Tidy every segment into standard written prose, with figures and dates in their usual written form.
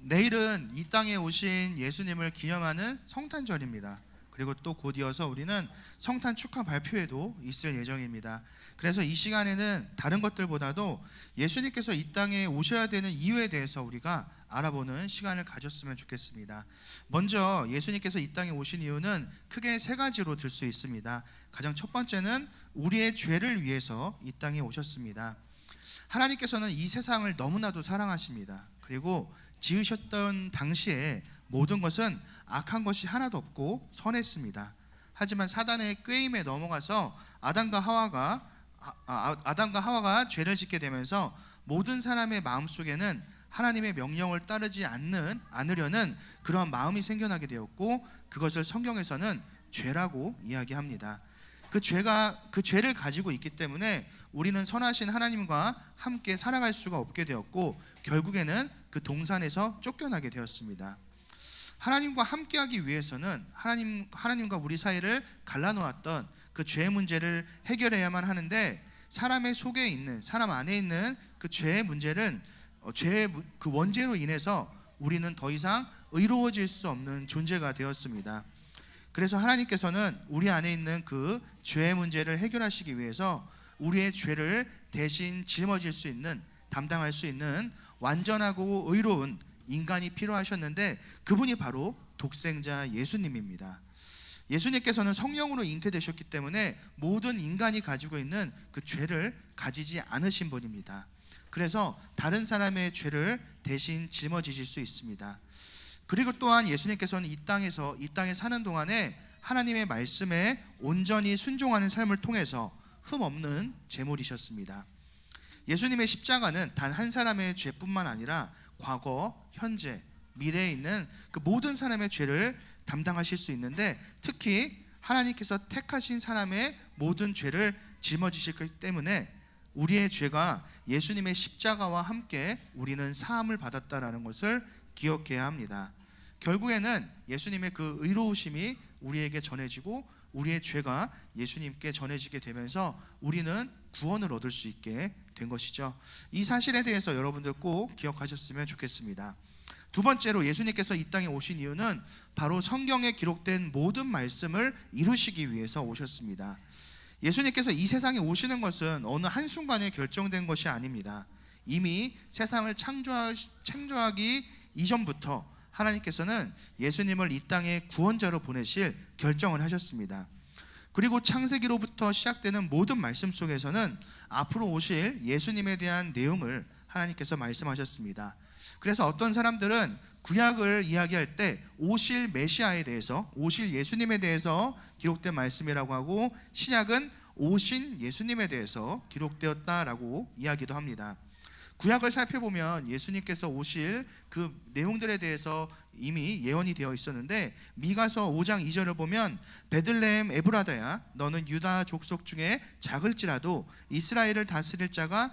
내일은 이 땅에 오신 예수님을 기념하는 성탄절입니다. 그리고 또 곧 이어서 우리는 성탄 축하 발표회도 있을 예정입니다. 그래서 이 시간에는 다른 것들보다도 예수님께서 이 땅에 오셔야 되는 이유에 대해서 우리가 알아보는 시간을 가졌으면 좋겠습니다. 먼저 예수님께서 이 땅에 오신 이유는 크게 세 가지로 들 수 있습니다. 가장 첫 번째는 우리의 죄를 위해서 이 땅에 오셨습니다. 하나님께서는 이 세상을 너무나도 사랑하십니다. 그리고 지으셨던 당시에 모든 것은 악한 것이 하나도 없고 선했습니다. 하지만 사단의 꾀임에 넘어가서 아담과 하와가 죄를 짓게 되면서 모든 사람의 마음속에는 하나님의 명령을 따르지 않으려는 그런 마음이 생겨나게 되었고, 그것을 성경에서는 죄라고 이야기합니다. 그 죄를 가지고 있기 때문에 우리는 선하신 하나님과 함께 살아갈 수가 없게 되었고, 결국에는 그 동산에서 쫓겨나게 되었습니다. 하나님과 함께하기 위해서는 하나님과 우리 사이를 갈라놓았던 그 죄의 문제를 해결해야만 하는데, 사람 안에 있는 그 죄의 문제는 죄의 그 원죄로 인해서 우리는 더 이상 의로워질 수 없는 존재가 되었습니다. 그래서 하나님께서는 우리 안에 있는 그 죄의 문제를 해결하시기 위해서 우리의 죄를 대신 담당할 수 있는 완전하고 의로운 인간이 필요하셨는데, 그분이 바로 독생자 예수님입니다. 예수님께서는 성령으로 잉태되셨기 때문에 모든 인간이 가지고 있는 그 죄를 가지지 않으신 분입니다. 그래서 다른 사람의 죄를 대신 짊어지실 수 있습니다. 그리고 또한 예수님께서는 이 땅에 사는 동안에 하나님의 말씀에 온전히 순종하는 삶을 통해서 흠없는 제물이셨습니다. 예수님의 십자가는 단 한 사람의 죄뿐만 아니라 과거, 현재, 미래에 있는 그 모든 사람의 죄를 담당하실 수 있는데, 특히 하나님께서 택하신 사람의 모든 죄를 짊어지실 것이기 때문에 우리의 죄가 예수님의 십자가와 함께 우리는 사함을 받았다라는 것을 기억해야 합니다. 결국에는 예수님의 그 의로우심이 우리에게 전해지고 우리의 죄가 예수님께 전해지게 되면서 우리는 구원을 얻을 수 있게 된 것이죠. 이 사실에 대해서 여러분들 꼭 기억하셨으면 좋겠습니다. 두 번째로 예수님께서 이 땅에 오신 이유는 바로 성경에 기록된 모든 말씀을 이루시기 위해서 오셨습니다. 예수님께서 이 세상에 오시는 것은 어느 한순간에 결정된 것이 아닙니다. 이미 세상을 창조하기 이전부터 하나님께서는 예수님을 이 땅에 구원자로 보내실 결정을 하셨습니다. 그리고 창세기로부터 시작되는 모든 말씀 속에서는 앞으로 오실 예수님에 대한 내용을 하나님께서 말씀하셨습니다. 그래서 어떤 사람들은 구약을 이야기할 때 오실 메시아에 대해서, 오실 예수님에 대해서 기록된 말씀이라고 하고, 신약은 오신 예수님에 대해서 기록되었다라고 이야기도 합니다. 구약을 살펴보면 예수님께서 오실 그 내용들에 대해서 이미 예언이 되어 있었는데, 미가서 5장 2절을 보면 베들레헴 에브라다야, 너는 유다 족속 중에 작을지라도 이스라엘을 다스릴 자가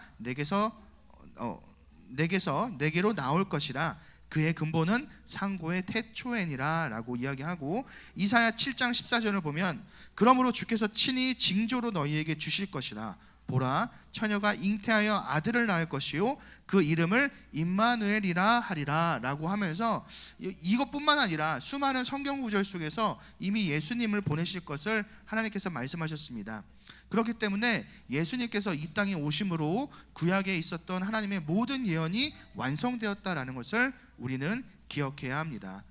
내게로 나올 것이라, 그의 근본은 상고의 태초에니라 라고 이야기하고, 이사야 7장 14절을 보면 그러므로 주께서 친히 징조로 너희에게 주실 것이라, 보라 처녀가 잉태하여 아들을 낳을 것이요 그 이름을 임마누엘이라 하리라 라고 하면서, 이것뿐만 아니라 수많은 성경 구절 속에서 이미 예수님을 보내실 것을 하나님께서 말씀하셨습니다. 그렇기 때문에 예수님께서 이 땅에 오심으로 구약에 있었던 하나님의 모든 예언이 완성되었다라는 것을 우리는 기억해야 합니다.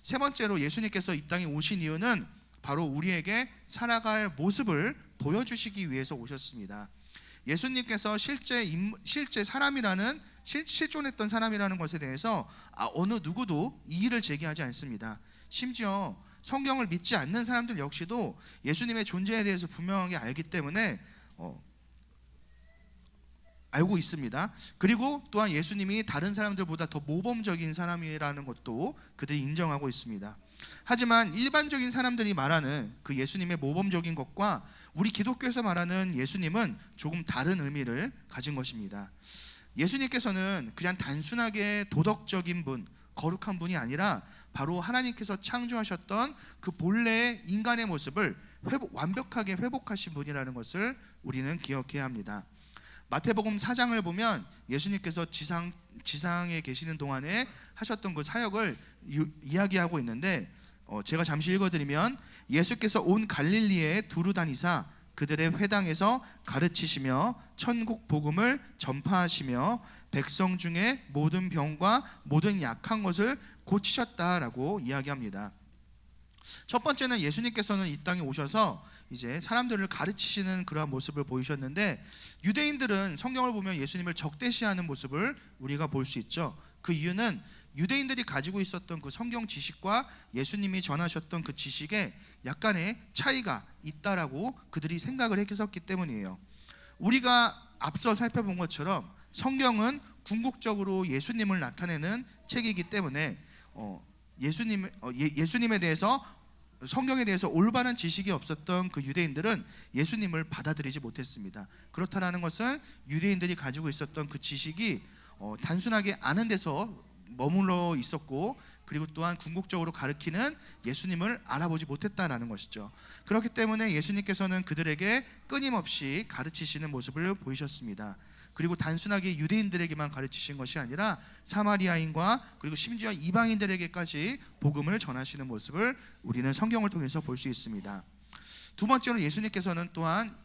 세 번째로 예수님께서 이 땅에 오신 이유는 바로 우리에게 살아갈 모습을 보여주시기 위해서 오셨습니다. 예수님께서 실제 사람이라는, 실존했던 사람이라는 것에 대해서 어느 누구도 이의를 제기하지 않습니다. 심지어 성경을 믿지 않는 사람들 역시도 예수님의 존재에 대해서 분명하게 알기 때문에 알고 있습니다. 그리고 또한 예수님이 다른 사람들보다 더 모범적인 사람이라는 것도 그들이 인정하고 있습니다. 하지만 일반적인 사람들이 말하는 그 예수님의 모범적인 것과 우리 기독교에서 말하는 예수님은 조금 다른 의미를 가진 것입니다. 예수님께서는 그냥 단순하게 도덕적인 분, 거룩한 분이 아니라 바로 하나님께서 창조하셨던 그 본래의 인간의 모습을 완벽하게 회복하신 분이라는 것을 우리는 기억해야 합니다. 마태복음 4장을 보면 예수님께서 지상에 계시는 동안에 하셨던 그 사역을 이야기하고 있는데, 제가 잠시 읽어드리면, 예수께서 온 갈릴리에 두루 다니사 그들의 회당에서 가르치시며 천국 복음을 전파하시며 백성 중에 모든 병과 모든 약한 것을 고치셨다라고 이야기합니다. 첫 번째는 예수님께서는 이 땅에 오셔서 이제 사람들을 가르치시는 그러한 모습을 보이셨는데, 유대인들은 성경을 보면 예수님을 적대시하는 모습을 우리가 볼 수 있죠. 그 이유는 유대인들이 가지고 있었던 그 성경 지식과 예수님이 전하셨던 그 지식에 약간의 차이가 있다라고 그들이 생각을 했었기 때문이에요. 우리가 앞서 살펴본 것처럼 성경은 궁극적으로 예수님을 나타내는 책이기 때문에 예수님에 대해서, 성경에 대해서 올바른 지식이 없었던 그 유대인들은 예수님을 받아들이지 못했습니다. 그렇다라는 것은 유대인들이 가지고 있었던 그 지식이 단순하게 아는 데서 머물러 있었고, 그리고 또한 궁극적으로 가르치는 예수님을 알아보지 못했다라는 것이죠. 그렇기 때문에 예수님께서는 그들에게 끊임없이 가르치시는 모습을 보이셨습니다. 그리고 단순하게 유대인들에게만 가르치신 것이 아니라 사마리아인과 그리고 심지어 이방인들에게까지 복음을 전하시는 모습을 우리는 성경을 통해서 볼 수 있습니다. 두 번째로 예수님께서는 또한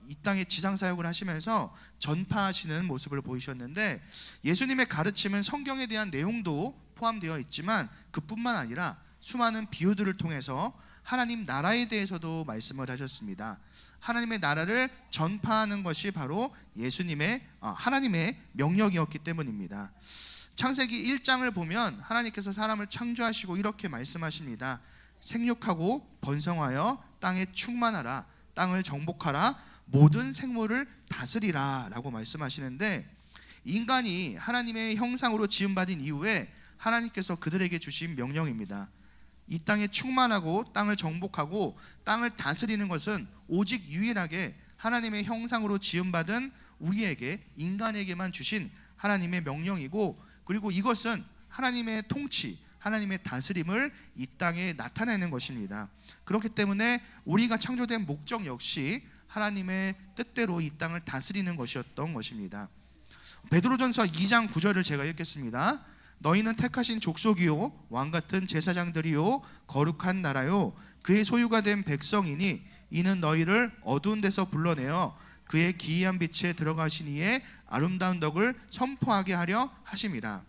이 땅에 지상사역을 하시면서 전파하시는 모습을 보이셨는데, 예수님의 가르침은 성경에 대한 내용도 포함되어 있지만 그뿐만 아니라 수많은 비유들을 통해서 하나님 나라에 대해서도 말씀을 하셨습니다. 하나님의 나라를 전파하는 것이 바로 하나님의 명령이었기 때문입니다. 창세기 1장을 보면 하나님께서 사람을 창조하시고 이렇게 말씀하십니다. 생육하고 번성하여 땅에 충만하라, 땅을 정복하라, 모든 생물을 다스리라 라고 말씀하시는데, 인간이 하나님의 형상으로 지음받은 이후에 하나님께서 그들에게 주신 명령입니다. 이 땅에 충만하고 땅을 정복하고 땅을 다스리는 것은 오직 유일하게 하나님의 형상으로 지음받은 우리에게, 인간에게만 주신 하나님의 명령이고, 그리고 이것은 하나님의 통치, 하나님의 다스림을 이 땅에 나타내는 것입니다. 그렇기 때문에 우리가 창조된 목적 역시 하나님의 뜻대로 이 땅을 다스리는 것이었던 것입니다. 베드로전서 2장 9절을 제가 읽겠습니다. 너희는 택하신 족속이요 왕같은 제사장들이요 거룩한 나라요 그의 소유가 된 백성이니 이는 너희를 어두운 데서 불러내어 그의 기이한 빛에 들어가신 이의 아름다운 덕을 선포하게 하려 하심이라.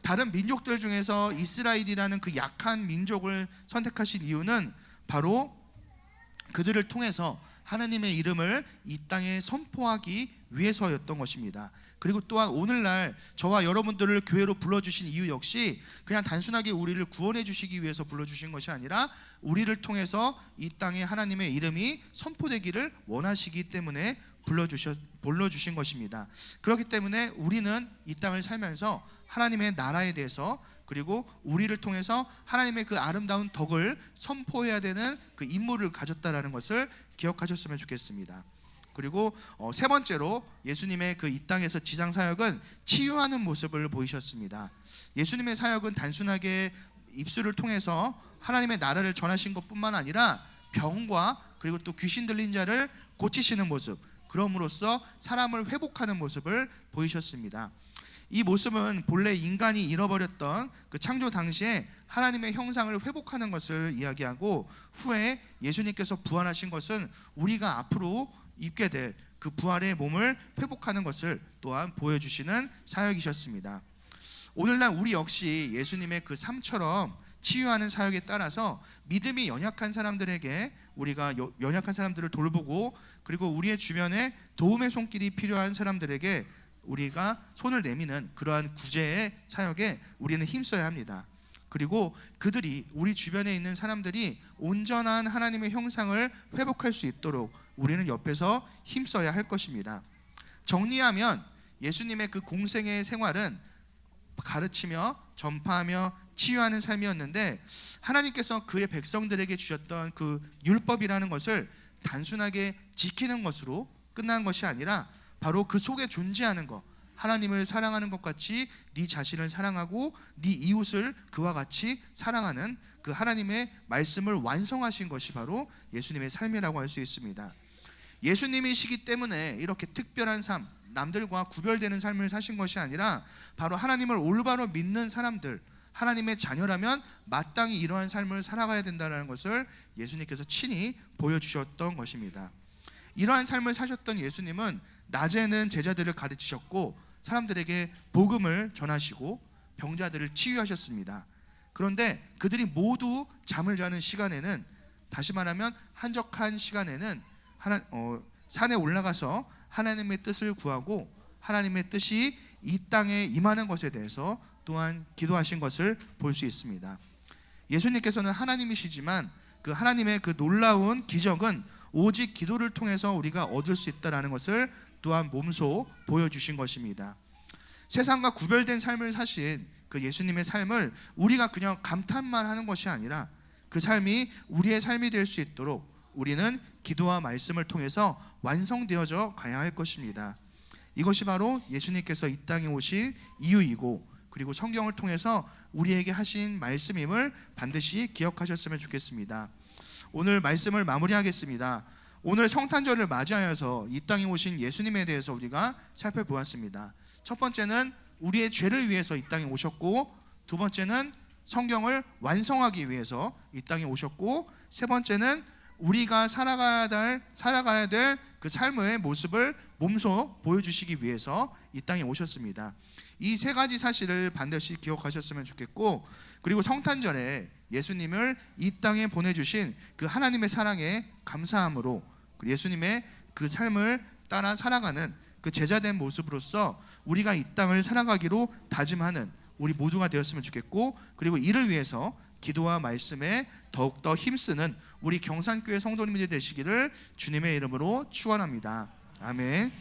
다른 민족들 중에서 이스라엘이라는 그 약한 민족을 선택하신 이유는 바로 그들을 통해서 하나님의 이름을 이 땅에 선포하기 위해서였던 것입니다. 그리고 또한 오늘날 저와 여러분들을 교회로 불러주신 이유 역시 그냥 단순하게 우리를 구원해 주시기 위해서 불러주신 것이 아니라 우리를 통해서 이 땅에 하나님의 이름이 선포되기를 원하시기 때문에 불러주신 것입니다. 그렇기 때문에 우리는 이 땅을 살면서 하나님의 나라에 대해서, 그리고 우리를 통해서 하나님의 그 아름다운 덕을 선포해야 되는 그 임무를 가졌다라는 것을 기억하셨으면 좋겠습니다. 그리고 세 번째로 예수님의 그 이 땅에서 지상 사역은 치유하는 모습을 보이셨습니다. 예수님의 사역은 단순하게 입술을 통해서 하나님의 나라를 전하신 것뿐만 아니라 병과 그리고 또 귀신 들린 자를 고치시는 모습, 그럼으로써 사람을 회복하는 모습을 보이셨습니다. 이 모습은 본래 인간이 잃어버렸던 그 창조 당시에 하나님의 형상을 회복하는 것을 이야기하고, 후에 예수님께서 부활하신 것은 우리가 앞으로 입게 될 그 부활의 몸을 회복하는 것을 또한 보여주시는 사역이셨습니다. 오늘날 우리 역시 예수님의 그 삶처럼 치유하는 사역에 따라서 믿음이 연약한 사람들에게 우리가 연약한 사람들을 돌보고, 그리고 우리의 주변에 도움의 손길이 필요한 사람들에게 우리가 손을 내미는 그러한 구제의 사역에 우리는 힘써야 합니다. 그리고 그들이, 우리 주변에 있는 사람들이 온전한 하나님의 형상을 회복할 수 있도록 우리는 옆에서 힘써야 할 것입니다. 정리하면 예수님의 그 공생의 생활은 가르치며 전파하며 치유하는 삶이었는데, 하나님께서 그의 백성들에게 주셨던 그 율법이라는 것을 단순하게 지키는 것으로 끝난 것이 아니라 바로 그 속에 존재하는 것, 하나님을 사랑하는 것 같이 네 자신을 사랑하고 네 이웃을 그와 같이 사랑하는 그 하나님의 말씀을 완성하신 것이 바로 예수님의 삶이라고 할 수 있습니다. 예수님이시기 때문에 이렇게 특별한 삶, 남들과 구별되는 삶을 사신 것이 아니라 바로 하나님을 올바로 믿는 사람들, 하나님의 자녀라면 마땅히 이러한 삶을 살아가야 된다는 것을 예수님께서 친히 보여주셨던 것입니다. 이러한 삶을 사셨던 예수님은 낮에는 제자들을 가르치셨고 사람들에게 복음을 전하시고 병자들을 치유하셨습니다. 그런데 그들이 모두 잠을 자는 시간에는, 다시 말하면 한적한 시간에는 산에 올라가서 하나님의 뜻을 구하고 하나님의 뜻이 이 땅에 임하는 것에 대해서 또한 기도하신 것을 볼 수 있습니다. 예수님께서는 하나님이시지만 그 하나님의 그 놀라운 기적은 오직 기도를 통해서 우리가 얻을 수 있다는 것을 또한 몸소 보여주신 것입니다. 세상과 구별된 삶을 사신 그 예수님의 삶을 우리가 그냥 감탄만 하는 것이 아니라 그 삶이 우리의 삶이 될 수 있도록 우리는 기도와 말씀을 통해서 완성되어져 가야 할 것입니다. 이것이 바로 예수님께서 이 땅에 오신 이유이고, 그리고 성경을 통해서 우리에게 하신 말씀임을 반드시 기억하셨으면 좋겠습니다. 오늘 말씀을 마무리하겠습니다. 오늘 성탄절을 맞이하여서 이 땅에 오신 예수님에 대해서 우리가 살펴보았습니다. 첫 번째는 우리의 죄를 위해서 이 땅에 오셨고, 두 번째는 성경을 완성하기 위해서 이 땅에 오셨고, 세 번째는 우리가 살아가야 될 그 삶의 모습을 몸소 보여주시기 위해서 이 땅에 오셨습니다. 이 세 가지 사실을 반드시 기억하셨으면 좋겠고, 그리고 성탄절에 예수님을 이 땅에 보내주신 그 하나님의 사랑에 감사함으로 예수님의 그 삶을 따라 살아가는 그 제자된 모습으로서 우리가 이 땅을 살아가기로 다짐하는 우리 모두가 되었으면 좋겠고, 그리고 이를 위해서 기도와 말씀에 더욱더 힘쓰는 우리 경산교회 성도님들이 되시기를 주님의 이름으로 축원합니다. 아멘.